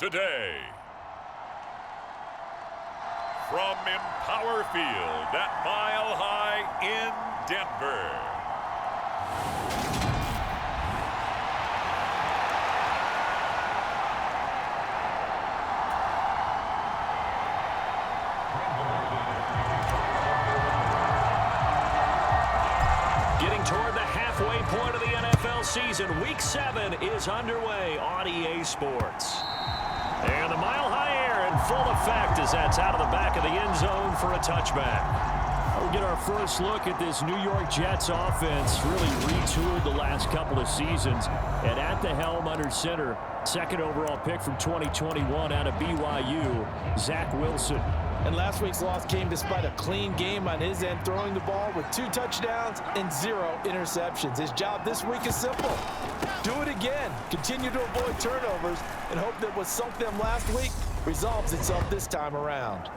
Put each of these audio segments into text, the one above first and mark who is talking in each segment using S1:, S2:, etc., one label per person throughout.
S1: today. From Empower Field at Mile High in Denver.
S2: Getting toward the halfway point of the NFL season. Week 7 is underway on EA Sports. And the Mile High air in full effect as that's out of the back of the end zone for a touchback. We'll get our first look at this New York Jets offense. Really retooled the last couple of seasons. And at the helm under center, second overall pick from 2021 out of BYU, Zach Wilson.
S3: And last week's loss came despite a clean game on his end, throwing the ball with 2 touchdowns and 0 interceptions. His job this week is simple. Do it again. Continue to avoid turnovers and hope that what sunk them last week resolves itself this time around.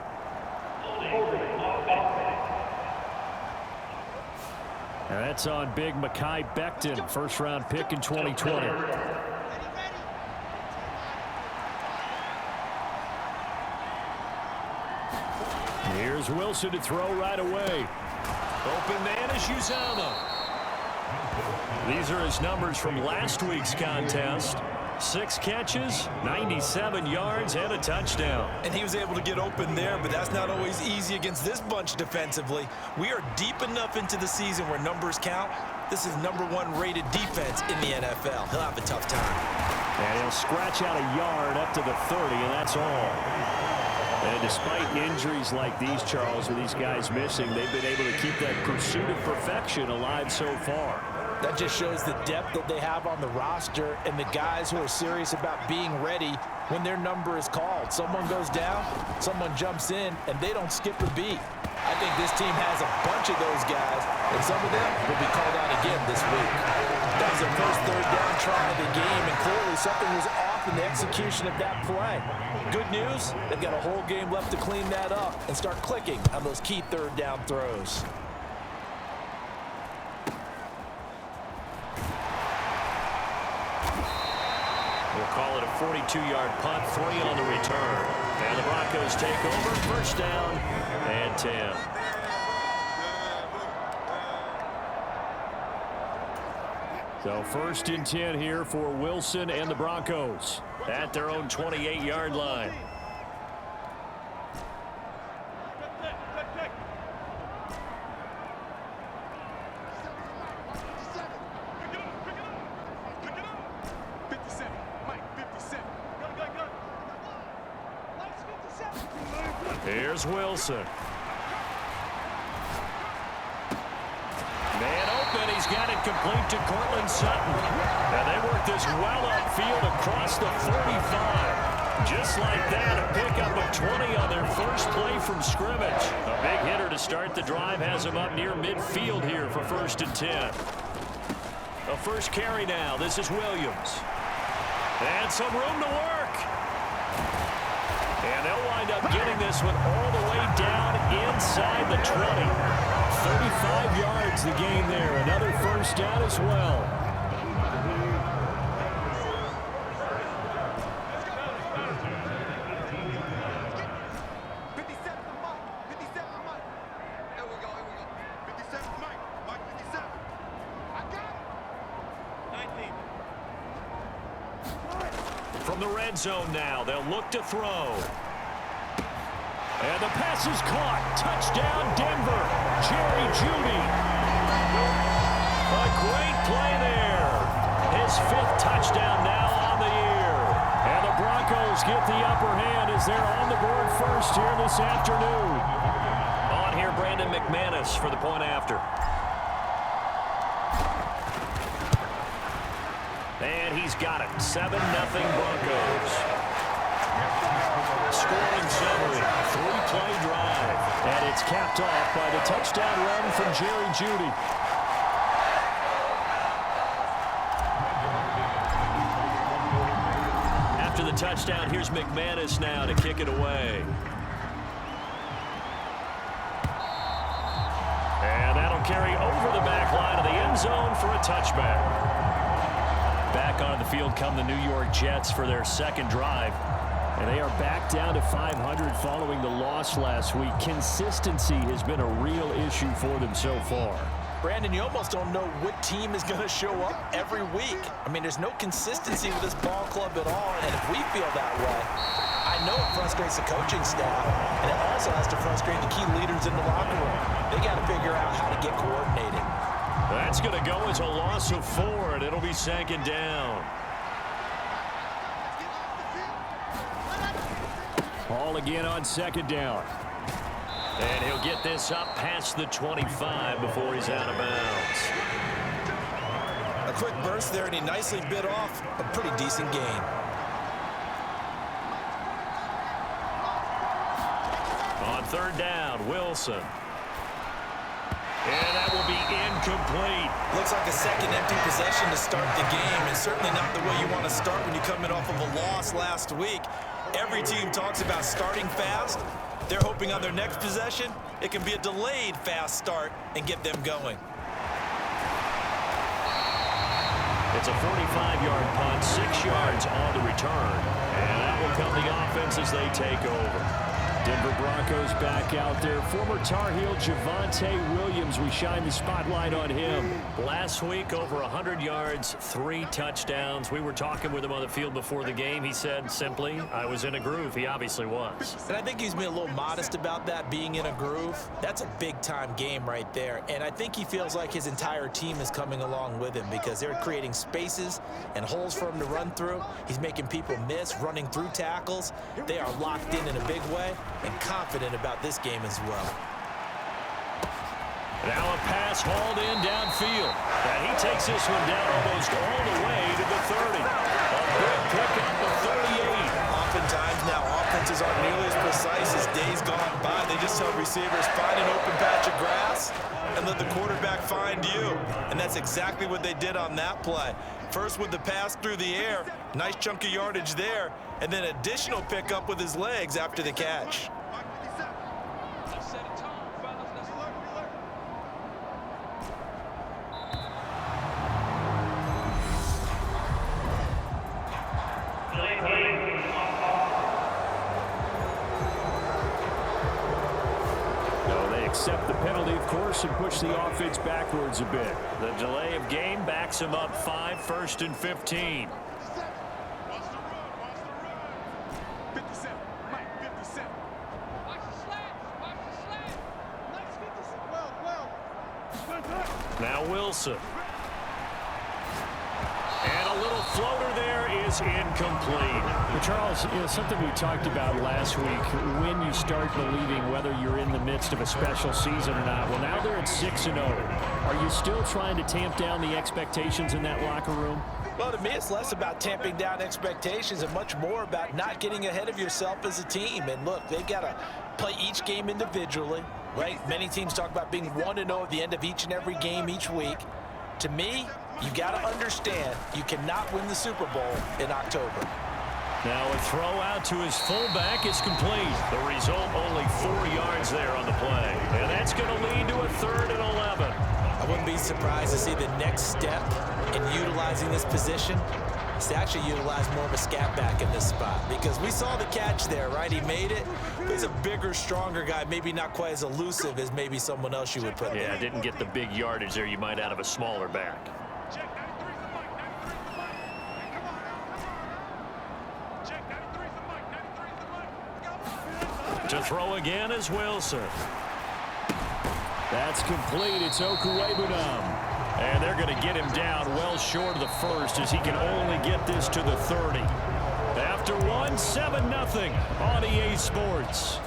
S2: And that's on big Mekhi Becton, first-round pick in 2020. Here's Wilson to throw right away. Open man is Uzama. These are his numbers from last week's contest. 6 catches, 97 yards, and a touchdown.
S3: And he was able to get open there, but that's not always easy against this bunch defensively. We are deep enough into the season where numbers count. This is #1 rated defense in the NFL. He'll have a tough time.
S2: And he'll scratch out a yard up to the 30, and that's all. And despite injuries like these, Charles, with these guys missing, they've been able to keep that pursuit of perfection alive so far.
S3: That just shows the depth that they have on the roster and the guys who are serious about being ready when their number is called. Someone goes down, someone jumps in, and they don't skip a beat. I think this team has a bunch of those guys, and some of them will be called out again this week. That was their first third down try of the game, and clearly something was off in the execution of that play. Good news, they've got a whole game left to clean that up and start clicking on those key third down throws.
S2: We'll call it a 42-yard punt, 3 on the return. And the Broncos take over, first down and 10. So first and 10 here for Wilson and the Broncos at their own 28-yard line. Here's Wilson. Man open. He's got it complete to Cortland Sutton. And they work this well upfield across the 45. Just like that, a pickup of 20 on their first play from scrimmage. A big hitter to start the drive has him up near midfield here for first and 10. A first carry now. This is Williams. And some room to work. And they'll wind up getting this one all the way down inside the 20. 35 yards the gain there. Another first down as well. From the red zone now, they'll look to throw. And the pass is caught. Touchdown, Denver. Jerry Jeudy. A great play there. His 5th touchdown now on the year. And the Broncos get the upper hand as they're on the board first here this afternoon. On here, Brandon McManus for the point after. And he's got it. 7-0 Broncos. Scoring summary, 3-play drive. And it's capped off by the touchdown run from Jerry Jeudy. After the touchdown, here's McManus now to kick it away. And that'll carry over the back line of the end zone for a touchback. Back onto the field come the New York Jets for their second drive. And they are back down to 500 following the loss last week. Consistency has been a real issue for them so far.
S3: Brandon, you almost don't know what team is going to show up every week. I mean, there's no consistency with this ball club at all, and if we feel that way, I know it frustrates the coaching staff, and it also has to frustrate the key leaders in the locker room. They got to figure out how to get coordinated.
S2: That's going to go as a loss of 4, and it'll be second down. Ball again on second down. And he'll get this up past the 25 before he's out of bounds.
S3: A quick burst there, and he nicely bit off a pretty decent gain.
S2: On third down, Wilson. And that will be incomplete.
S3: Looks like a second empty possession to start the game, and certainly not the way you want to start when you're coming off of a loss last week. Every team talks about starting fast. They're hoping on their next possession, it can be a delayed fast start and get them going.
S2: It's a 45-yard punt, 6 yards on the return. And that will come the offense as they take over. Denver Broncos back out there. Former Tar Heel Javonte Williams, we shine the spotlight on him. Last week, over 100 yards, 3 touchdowns. We were talking with him on the field before the game. He said simply, I was in a groove. He obviously was.
S3: And I think he's been a little modest about that, being in a groove. That's a big-time game right there. And I think he feels like his entire team is coming along with him because they're creating spaces and holes for him to run through. He's making people miss, running through tackles. They are locked in a big way and confident about this game as well.
S2: Now a pass hauled in downfield. And he takes this one down almost all the way to the 30. A big pickup of 38.
S3: Oftentimes now offenses aren't nearly as precise as days gone by. They just tell receivers, find an open patch of grass and let the quarterback find you. And that's exactly what they did on that play. First with the pass through the air, nice chunk of yardage there, and then additional pickup with his legs after the catch.
S2: Accept the penalty, of course, and push the offense backwards a bit. The delay of game backs him up 5, 1st and 15. Now Wilson. And a little floater there is incomplete.
S4: Well, Charles, something we talked about last week, when you start believing whether you're in the midst of a special season or not. Well, now they're at 6-0. Are you still trying to tamp down the expectations in that locker room?
S3: Well, to me, it's less about tamping down expectations and much more about not getting ahead of yourself as a team. And look, they've got to play each game individually, right? Many teams talk about being 1-0 at the end of each and every game each week. To me, you got to understand you cannot win the Super Bowl in October.
S2: Now a throw out to his fullback is complete. The result, only 4 yards there on the play. And that's going to lead to a 3rd and 11.
S3: I wouldn't be surprised to see the next step in utilizing this position is to actually utilize more of a scat back in this spot, because we saw the catch there, right? He made it. But he's a bigger, stronger guy, maybe not quite as elusive as maybe someone else you would put there.
S2: Yeah, didn't get the big yardage there you might out of a smaller back. To throw again is Wilson. That's complete. It's Okuwebunam. And they're going to get him down well short of the 1st as he can only get this to the 30. After 7-0 on EA Sports.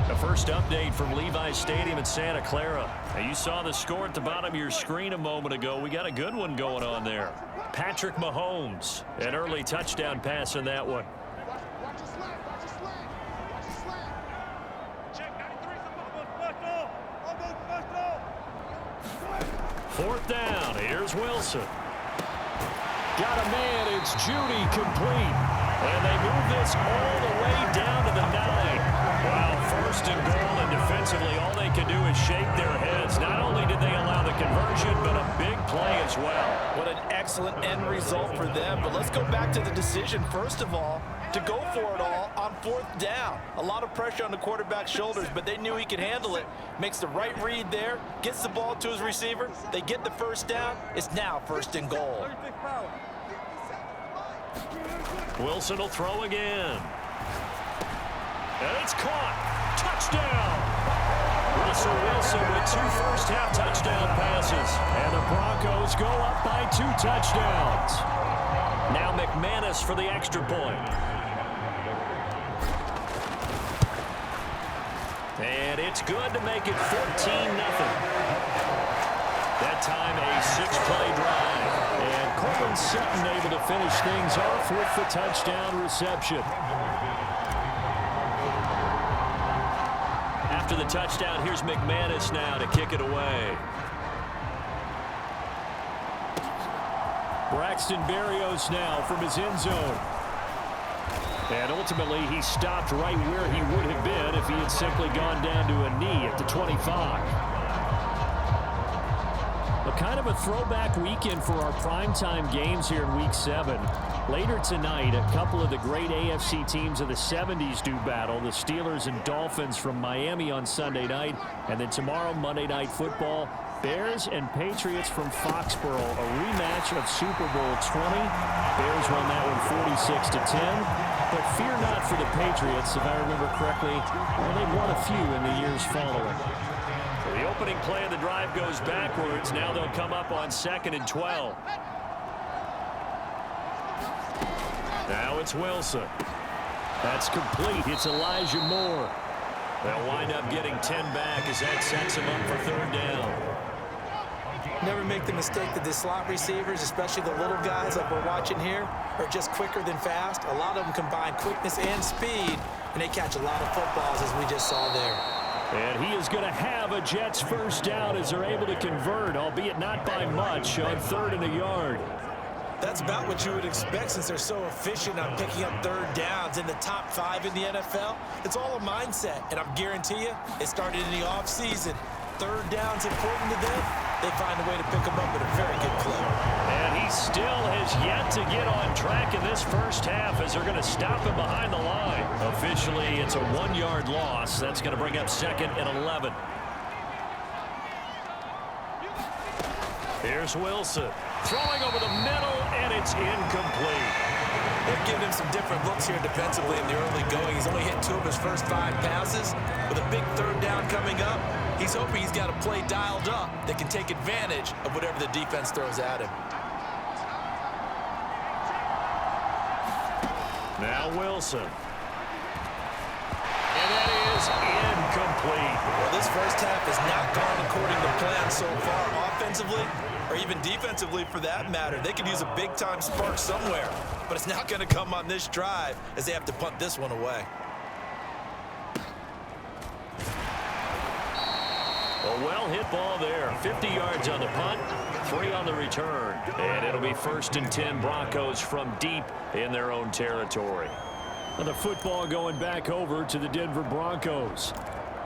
S2: The first update from Levi's Stadium in Santa Clara. Now, you saw the score at the bottom of your screen a moment ago. We got a good one going on there. Patrick Mahomes, an early touchdown pass in that one. Fourth down, here's Wilson. Got a man, it's Judy, complete. And they move this all the way down to the 9. Wow, 1st and goal, and defensively all they can do is shake their heads. Not only did they allow the conversion, but a big play as well.
S3: What an excellent end result for them. But let's go back to the decision, first of all, to go for it all on 4th down. A lot of pressure on the quarterback's shoulders, but they knew he could handle it. Makes the right read there, gets the ball to his receiver. They get the first down. It's now 1st and goal.
S2: Wilson will throw again. And it's caught. Touchdown. Russell Wilson with 2 first-half touchdown passes. And the Broncos go up by 2 touchdowns. Now McManus for the extra point. And it's good to make it 14-0. That time a 6-play drive. And Courtland Sutton able to finish things off with the touchdown reception. After the touchdown, here's McManus now to kick it away. Braxton Berrios now from his end zone. And ultimately, he stopped right where he would have been if he had simply gone down to a knee at the 25. A kind of a throwback weekend for our primetime games here in Week 7. Later tonight, a couple of the great AFC teams of the 70s do battle. The Steelers and Dolphins from Miami on Sunday night. And then tomorrow, Monday Night Football, Bears and Patriots from Foxborough, a rematch of Super Bowl 20. Bears won that one 46-10. But fear not for the Patriots, if I remember correctly. Well, they've won a few in the years following. The opening play of the drive goes backwards. Now they'll come up on 2nd and 12. Now it's Wilson. That's complete. It's Elijah Moore. They'll wind up getting 10 back as that sets him up for 3rd down.
S3: Never make the mistake that the slot receivers, especially the little guys like we're watching here, are just quicker than fast. A lot of them combine quickness and speed, and they catch a lot of footballs, as we just saw there.
S2: And he is going to have a Jets first down as they're able to convert, albeit not by much, on 3rd and a yard.
S3: That's about what you would expect since they're so efficient on picking up 3rd downs in the top 5 in the NFL. It's all a mindset, and I'm guarantee you it started in the offseason. 3rd down's important to them. They find a way to pick them up at a very good clip. And he still has yet to get on track in this first half as they're going to stop him behind the line.
S2: Officially, it's a 1-yard loss. That's going to bring up 2nd and 11. Here's Wilson. Throwing over the middle, and it's incomplete.
S3: They've given him some different looks here defensively in the early going. He's only hit 2 of his first 5 passes. With a big 3rd down coming up, he's hoping he's got a play dialed up that can take advantage of whatever the defense throws at him.
S2: Now Wilson. And that is incomplete.
S3: Well, this first half has not gone according to plan so far offensively, or even defensively for that matter. They could use a big-time spark somewhere, but it's not going to come on this drive as they have to punt this one away.
S2: A well-hit ball there. 50 yards on the punt, 3 on the return. And it'll be 1st and 10 Broncos from deep in their own territory. And the football going back over to the Denver Broncos.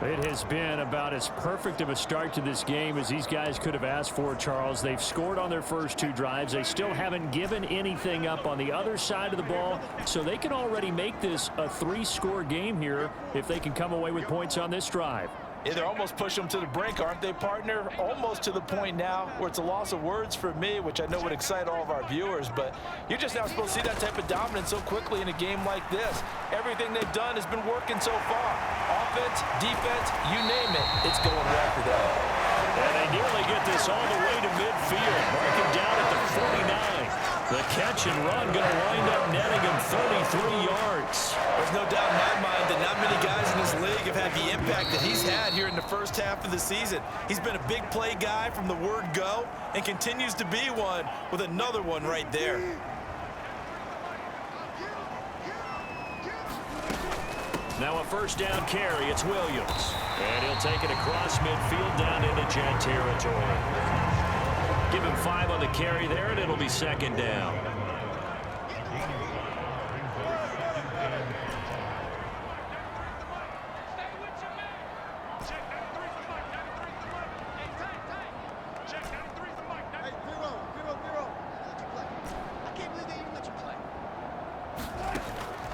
S2: It has been about as perfect of a start to this game as these guys could have asked for, Charles. They've scored on their first 2 drives. They still haven't given anything up on the other side of the ball, so they can already make this a 3-score game here if they can come away with points on this drive.
S3: Yeah, they're almost pushing them to the brink, aren't they, partner? Almost to the point now where it's a loss of words for me, which I know would excite all of our viewers, but you're just not supposed to see that type of dominance so quickly in a game like this. Everything they've done has been working so far. Offense, defense, you name it, it's going well for them.
S2: And they nearly get this all the way to midfield, marking down at the 49. The catch and run going to wind up netting him 33 yards.
S3: There's no doubt in my mind that not many guys in this league have had the impact that he's had here in the first half of the season. He's been a big play guy from the word go and continues to be one with another one right there.
S2: Now a first down carry. It's Williams. And he'll take it across midfield down into Jet territory. Give him 5 on the carry there, and it'll be 2nd down.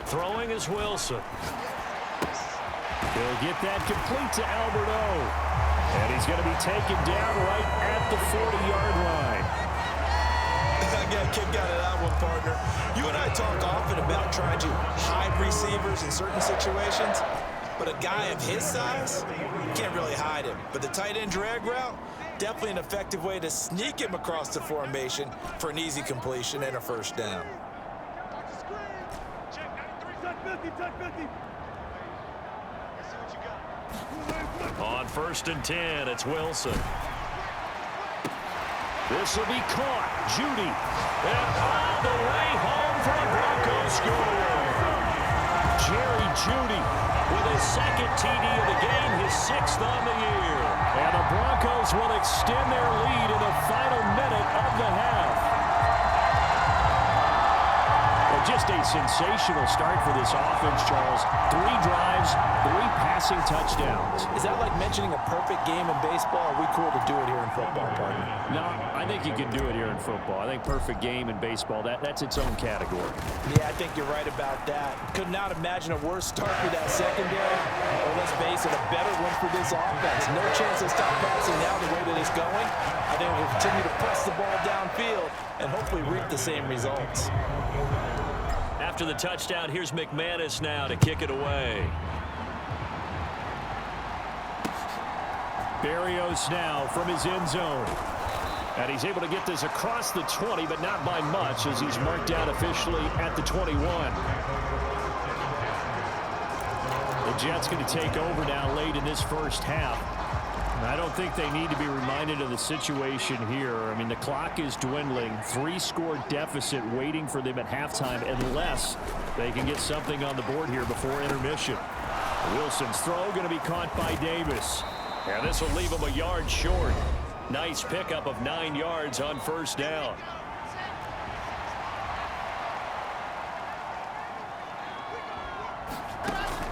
S2: Throwing is Wilson.
S4: He'll get that complete to Alberto. And he's going to be taken down right at the 40-yard line.
S3: I got a kick out of that one, partner. You and I talk often about trying to hide receivers in certain situations, but a guy of his size, you can't really hide him. But the tight end drag route, definitely an effective way to sneak him across the formation for an easy completion and a first down.
S2: On 1st and 10, it's Wilson. This will be caught. Judy. And all the way home for the Broncos score. Jerry Judy with his second TD of the game, his 6th on the year. And the Broncos will extend their lead in the final minute of the half. Well, just a sensational start for this offense, Charles. 3 drives, 3 passing touchdowns.
S3: Is that like mentioning a perfect game in baseball? Or are we cool to do it here in football, partner?
S4: No, I think you can do it here in football. I think perfect game in baseball, that's its own category.
S3: Yeah, I think you're right about that. Could not imagine a worse start for that secondary. Or let's face it, a better one for this offense. No chance to stop passing now the way that it's going. I think we'll continue to press the ball downfield and hopefully reap the same results.
S2: After the touchdown, here's McManus now to kick it away.
S4: Berrios now from his end zone. And he's able to get this across the 20, but not by much as he's marked down officially at the 21. The Jets going to take over now late in this first half. I don't think they need to be reminded of the situation here. I mean, the clock is dwindling. 3-score deficit waiting for them at halftime unless they can get something on the board here before intermission. Wilson's throw going to be caught by Davis.
S2: And this will leave him a yard short. Nice pickup of 9 yards on 1st down.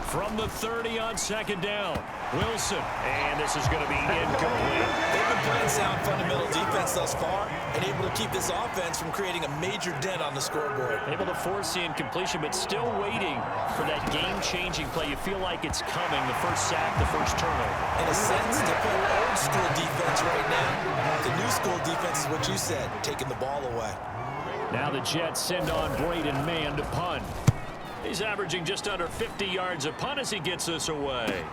S2: From the 30 on 2nd down. Wilson. And this is going to be incomplete.
S3: They've been playing sound fundamental defense thus far and able to keep this offense from creating a major dent on the scoreboard.
S2: Able to force the incompletion, but still waiting for that game-changing play. You feel like it's coming. The first sack, the first turnover.
S3: In a sense, they're playing old school defense right now. The new school defense is what you said, taking the ball away.
S4: Now the Jets send on Braden Mann to punt.
S2: He's averaging just under 50 yards a punt as he gets this away.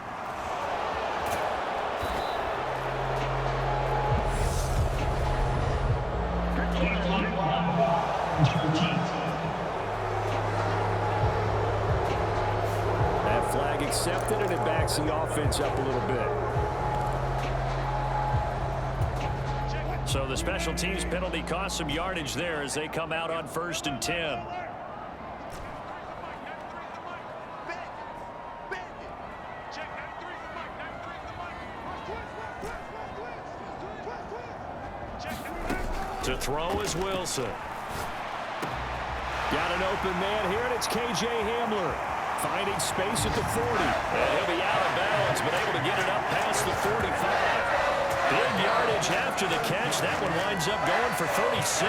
S4: That flag accepted, and it backs the offense up a little bit.
S2: So the special teams penalty cost some yardage there as they come out on 1st and 10. To throw is Wilson.
S4: Got an open man here, and it's K.J. Hamler. Finding space at the 40.
S2: And he'll be out of bounds, but able to get it up past the 45. Big yardage after the catch. That one winds up going for 36.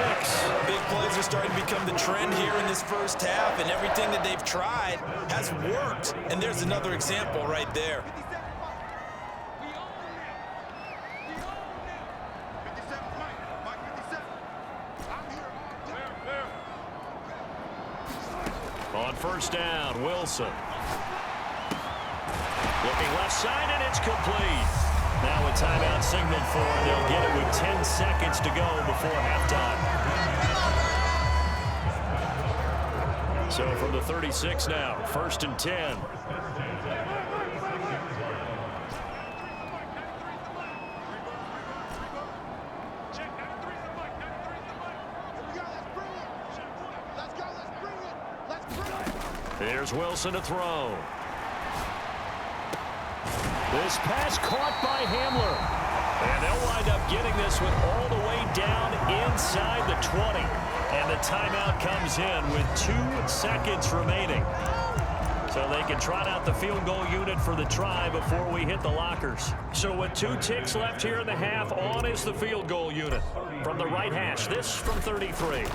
S3: Big plays are starting to become the trend here in this first half, and everything that they've tried has worked. And there's another example right there.
S2: On 1st down, Wilson. Looking left side, and it's complete. Now a timeout signaled for, and they'll get it with 10 seconds to go before halftime. So from the 36 now, 1st and 10. Here's Wilson to throw.
S4: This pass caught by Hamler.
S2: And they'll wind up getting this one all the way down inside the 20. And the timeout comes in with 2 seconds remaining. So they can trot out the field goal unit for the try before we hit the lockers. So with 2 ticks left here in the half, on is the field goal unit. From the right hash, this from 33.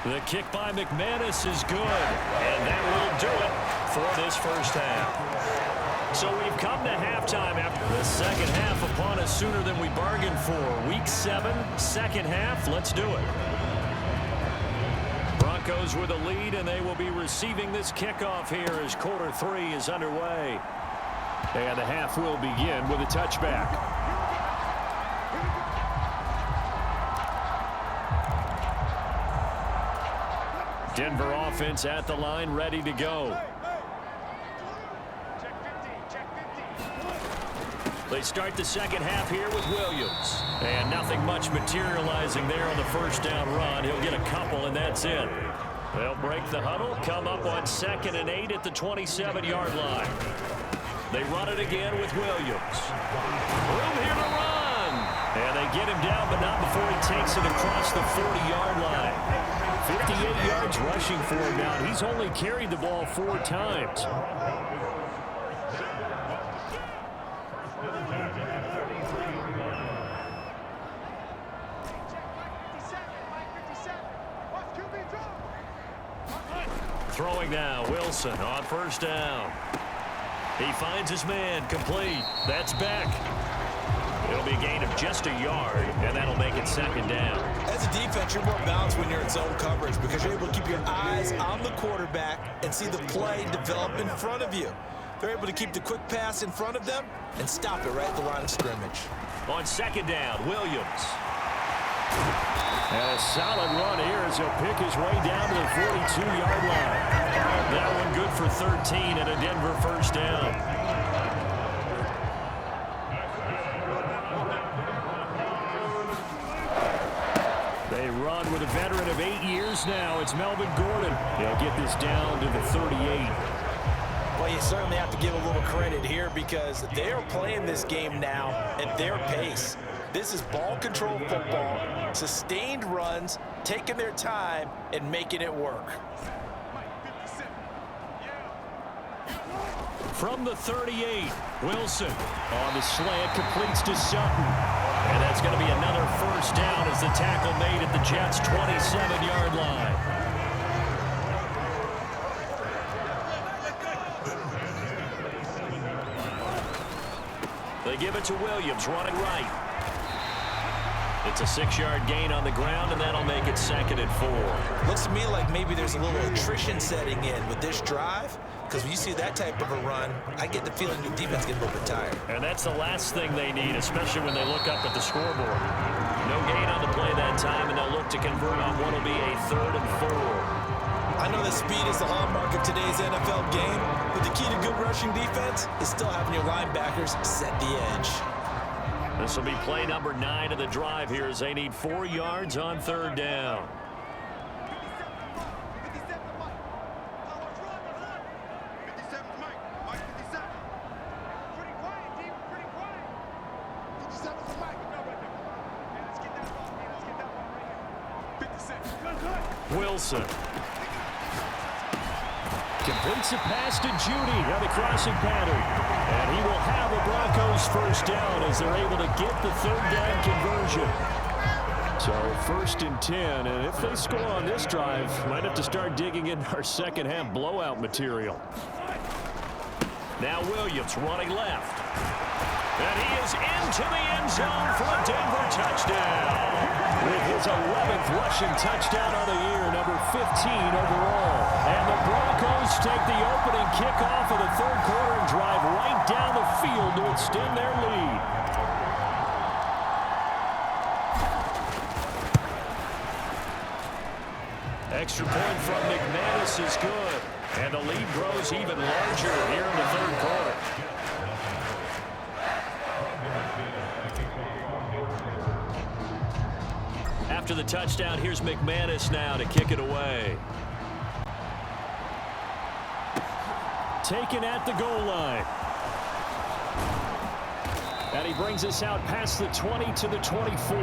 S2: The kick by McManus is good, and that will do it for this first half. So we've come to halftime after the second half upon us sooner than we bargained for. Week 7, second half. Let's do it. Broncos with a lead, and they will be receiving this kickoff here as quarter 3 is underway.
S4: And the half will begin with a touchback. Denver offense at the line, ready to go. They start the second half here with Williams. And nothing much materializing there on the first down run. He'll get a couple, and that's it. They'll break the huddle, come up on 2nd and 8 at the 27-yard line. They run it again with Williams. Room here to run. And they get him down, but not before he takes it across the 40-yard line. 58 yards rushing for him now. He's only carried the ball 4 times. Throwing now, Wilson on first down. He finds his man, complete. That's back. It'll be a gain of just a yard, and that'll make it 2nd down.
S3: As a defense, you're more balanced when you're in zone coverage because you're able to keep your eyes on the quarterback and see the play develop in front of you. They're able to keep the quick pass in front of them and stop it right at the line of scrimmage.
S2: On 2nd down, Williams. And a solid run here as he'll pick his way down to the 42-yard line. That one good for 13 and a Denver first down. They run with a veteran of 8 years now. It's Melvin Gordon. He'll get this down to the 38.
S3: Well, you certainly have to give a little credit here because they're playing this game now at their pace. This is ball control football, sustained runs, taking their time, and making it work.
S2: From the 38, Wilson on the slant, completes to Sutton. And that's going to be another first down as the tackle made at the Jets' 27-yard line. They give it to Williams, running right. It's a 6-yard gain on the ground, and that'll make it 2nd and 4.
S3: Looks to me like maybe there's a little attrition setting in with this drive, because when you see that type of a run, I get the feeling the defense gets a little bit tired.
S2: And that's the last thing they need, especially when they look up at the scoreboard. No gain on the play that time, and they'll look to convert on what will be a 3rd and 4.
S3: I know that speed is the hallmark of today's NFL game, but the key to good rushing defense is still having your linebackers set the edge.
S2: This will be play number 9 of the drive here as they need 4 yards on 3rd down. Wilson completes a pass to Judy on the crossing pattern. And he will have a Broncos first down as they're able to get the 3rd down conversion. So 1st and 10, and if they score on this drive, might have to start digging in our second half blowout material. Now Williams running left. And he is into the end zone for a Denver touchdown. With his 11th rushing touchdown on the year, number 15 overall. And the Broncos take the opening kickoff of the 3rd quarter and drive right down the field to extend their lead. Extra point from McManus is good. And the lead grows even larger here in the 3rd quarter. After the touchdown, here's McManus now to kick it away. Taken at the goal line. And he brings us out past the 20 to the 24.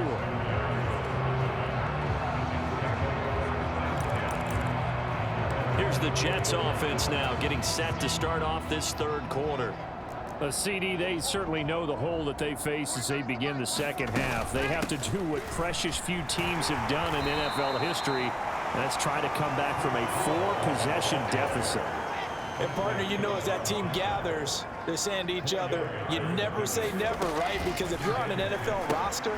S2: Here's the Jets offense now getting set to start off this 3rd quarter.
S4: CD, they certainly know the hole that they face as they begin the second half. They have to do what precious few teams have done in NFL history, Let's try to come back from a 4-possession deficit.
S3: And, partner, you know, as that team gathers, they're saying to each other, you never say never, right? Because if you're on an NFL roster,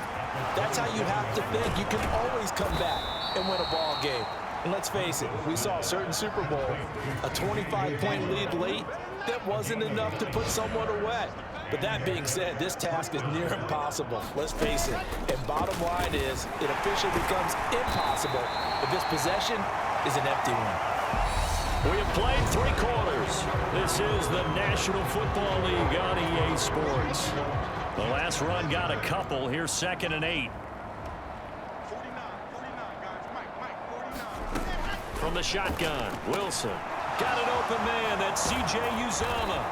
S3: that's how you have to think. You can always come back and win a ball game. And let's face it, we saw a certain Super Bowl, a 25-point lead late, that wasn't enough to put someone away. But that being said, this task is near impossible. Let's face it. And bottom line is, it officially becomes impossible if this possession is an empty one.
S2: We have played 3 quarters. This is the National Football League on EA Sports. The last run got a couple. Here's 2nd and 8. From the shotgun, Wilson. Got an open man. That's C.J. Uzomah.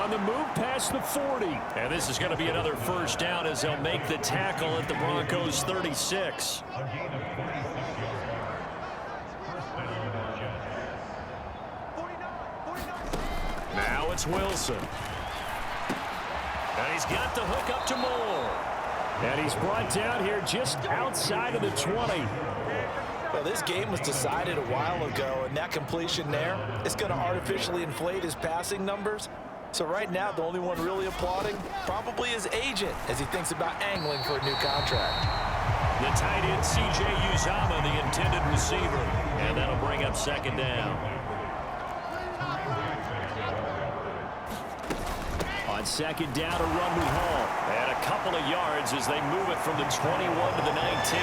S2: On the move past the 40. And this is going to be another first down as they'll make the tackle at the Broncos' 36. Now it's Wilson. And he's got the hook up to Moore.
S4: And he's brought down here just outside of the 20.
S3: Well, this game was decided a while ago, and that completion there is going to artificially inflate his passing numbers. So right now, the only one really applauding probably his agent as he thinks about angling for a new contract.
S2: The tight end, C.J. Uzomah, the intended receiver. And that'll bring up 2nd down.
S4: On 2nd down, a run with Hall.
S2: And a couple of yards as they move it from the 21 to the 19.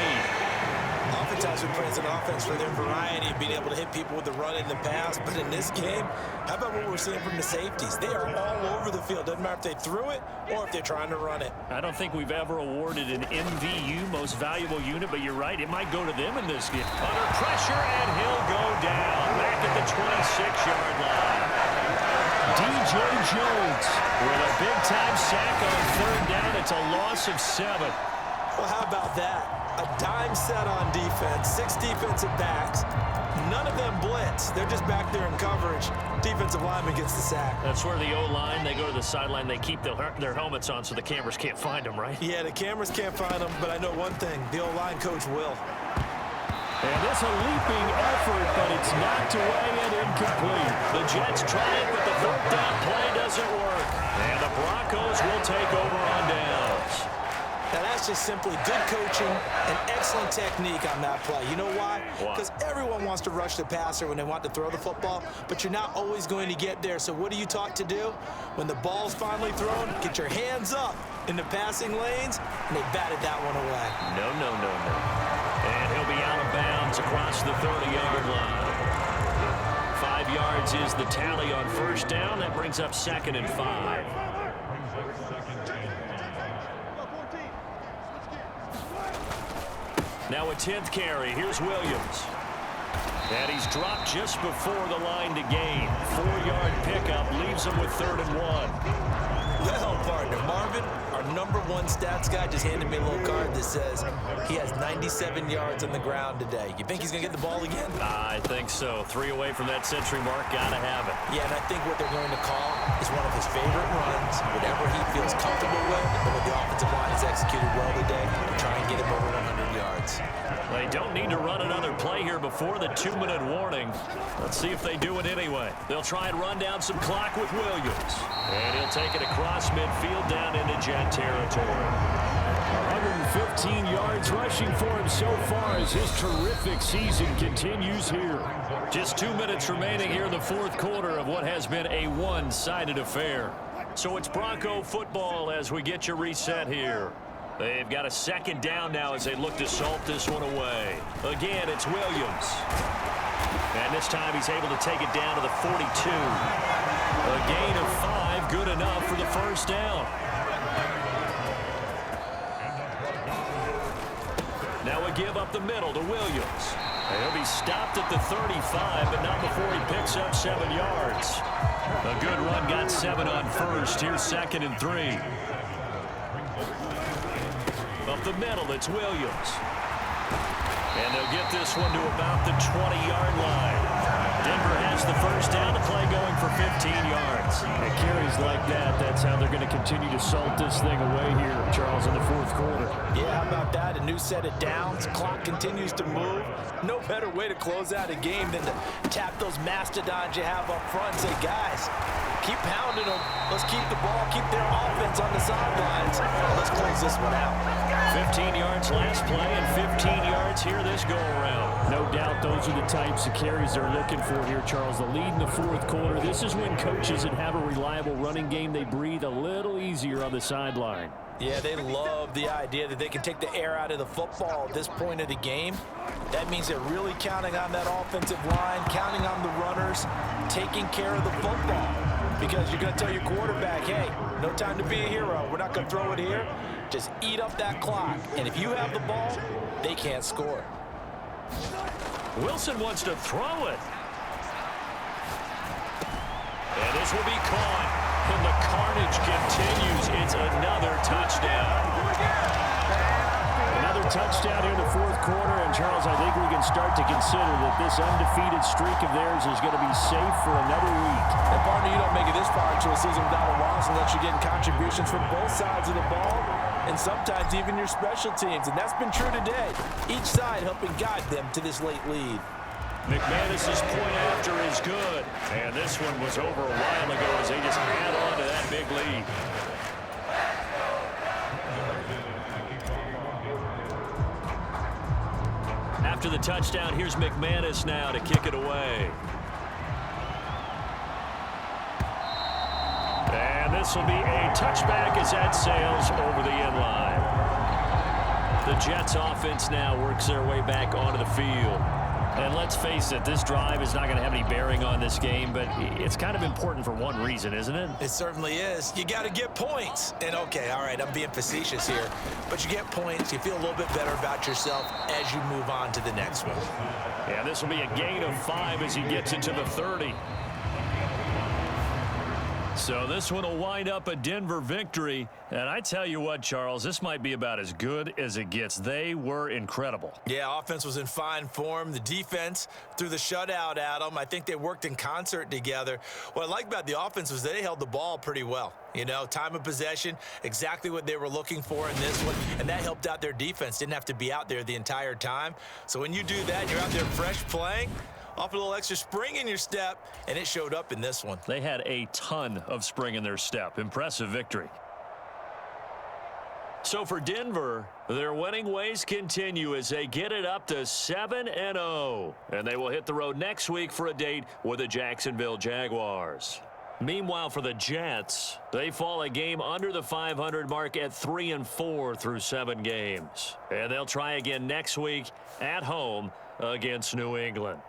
S3: Oftentimes we praise an offense for their variety of being able to hit people with the run in the pass. But in this game, how about what we're seeing from the safeties? They are all over the field. Doesn't matter if they threw it or if they're trying to run it.
S2: I don't think we've ever awarded an MVU, most valuable unit, but you're right. It might go to them in this game. Under pressure, and he'll go down back at the 26-yard line.
S4: D.J. Jones
S2: With a big-time sack on 3rd down. It's a loss of 7.
S3: Well, how about that? A dime set on defense, 6 defensive backs. None of them blitz. They're just back there in coverage. Defensive lineman gets the sack.
S2: That's where the O-line, they go to the sideline, they keep their helmets on so the cameras can't find them, right?
S3: Yeah, the cameras can't find them, but I know one thing. The O-line coach will.
S4: And it's a leaping effort, but it's knocked away and incomplete.
S2: The Jets try it, but the 4th down play doesn't work. And the Broncos will take over on downs.
S3: Now, that's just simply good coaching and excellent technique on that play. You know why? Because everyone wants to rush the passer when they want to throw the football, but you're not always going to get there. So what are you taught to do? When the ball's finally thrown, get your hands up in the passing lanes, and they batted that one away.
S2: No. And he'll be out of bounds across the 30-yard line. 5 yards is the tally on 1st down. That brings up 2nd and 5. Now a 10th carry. Here's Williams. And he's dropped just before the line to gain. 4-yard pickup leaves him with 3rd and 1.
S3: Well, partner, Marvin, our #1 stats guy, just handed me a little card that says he has 97 yards on the ground today. You think he's going to get the ball again?
S2: I think so. 3 away from that century mark. Got to have it.
S3: Yeah, and I think what they're going to call is one of his favorite runs, whatever he feels comfortable with, and what the offensive line has executed well today to try and get him over 100 yards.
S2: They don't need to run another play here before the 2-minute warning. Let's see if they do it anyway. They'll try and run down some clock with Williams. And he'll take it across midfield down into Jet territory.
S4: 115 yards rushing for him so far as his terrific season continues here.
S2: Just 2 minutes remaining here in the 4th quarter of what has been a one-sided affair. So it's Bronco football as we get you reset here. They've got a 2nd down now as they look to salt this one away. Again, it's Williams. And this time he's able to take it down to the 42. A gain of 5, good enough for the 1st down. Now a give up the middle to Williams. He'll be stopped at the 35, but not before he picks up 7 yards. A good run got 7 on 1st. Here's 2nd and 3. Up the middle, it's Williams. And they'll get this one to about the 20-yard line. Denver has the first down, the play going for 15 yards.
S4: It carries like that. That's how they're going to continue to salt this thing away here, Charles, in the fourth quarter.
S3: Yeah, how about that? A new set of downs. Clock continues to move. No better way to close out a game than to tap those mastodons you have up front and say, guys, keep pounding them. Let's keep the ball, keep their offense on the sidelines. Let's close this one out.
S2: 15 yards last play and 15 yards here this go-around.
S4: No doubt those are the types of carries they're looking for here, Charles. The lead in the fourth quarter. This is when coaches that have a reliable running game, they breathe a little easier on the sideline.
S3: Yeah, they love the idea that they can take the air out of the football at this point of the game. That means they're really counting on that offensive line, counting on the runners, taking care of the football. Because you're going to tell your quarterback, hey, no time to be a hero. We're not going to throw it here. Just eat up that clock. And if you have the ball, they can't score.
S2: Wilson wants to throw it. And this will be caught. And the carnage continues. It's another touchdown.
S4: Another touchdown here in the fourth quarter. And, Charles, I think we can start to consider that this undefeated streak of theirs is going to be safe for another week.
S3: And, partner, you don't make it this far into a season without a loss unless you're getting contributions from both sides of the ball and sometimes even your special teams. And that's been true today. Each side helping guide them to this late lead.
S2: McManus's point after is good. And this one was over a while ago as they just add on to that big lead. After the touchdown, here's McManus now to kick it away. And this will be a touchback as that sails over the end line. The Jets offense now works their way back onto the field.
S4: And let's face it, this drive is not going to have any bearing on this game, but it's kind of important for one reason, isn't it?
S3: It certainly is. You got to get points. And, okay, all right, I'm being facetious here. But you get points, you feel a little bit better about yourself as you move on to the next one.
S2: Yeah, this will be a gain of 5 as he gets into the 30. So this one will wind up a Denver victory. And I tell you what, Charles, this might be about as good as it gets. They were incredible.
S3: Yeah, offense was in fine form. The defense threw the shutout at them. I think they worked in concert together. What I like about the offense was they held the ball pretty well. You know, time of possession, exactly what they were looking for in this one. And that helped out their defense. Didn't have to be out there the entire time. So when you do that and you're out there fresh playing, off a little extra spring in your step, and it showed up in this one.
S2: They had a ton of spring in their step. Impressive victory. So for Denver, their winning ways continue as they get it up to 7-0. And they will hit the road next week for a date with the Jacksonville Jaguars. Meanwhile, for the Jets, they fall a game under the 500 mark at 3-4 through 7 games. And they'll try again next week at home against New England.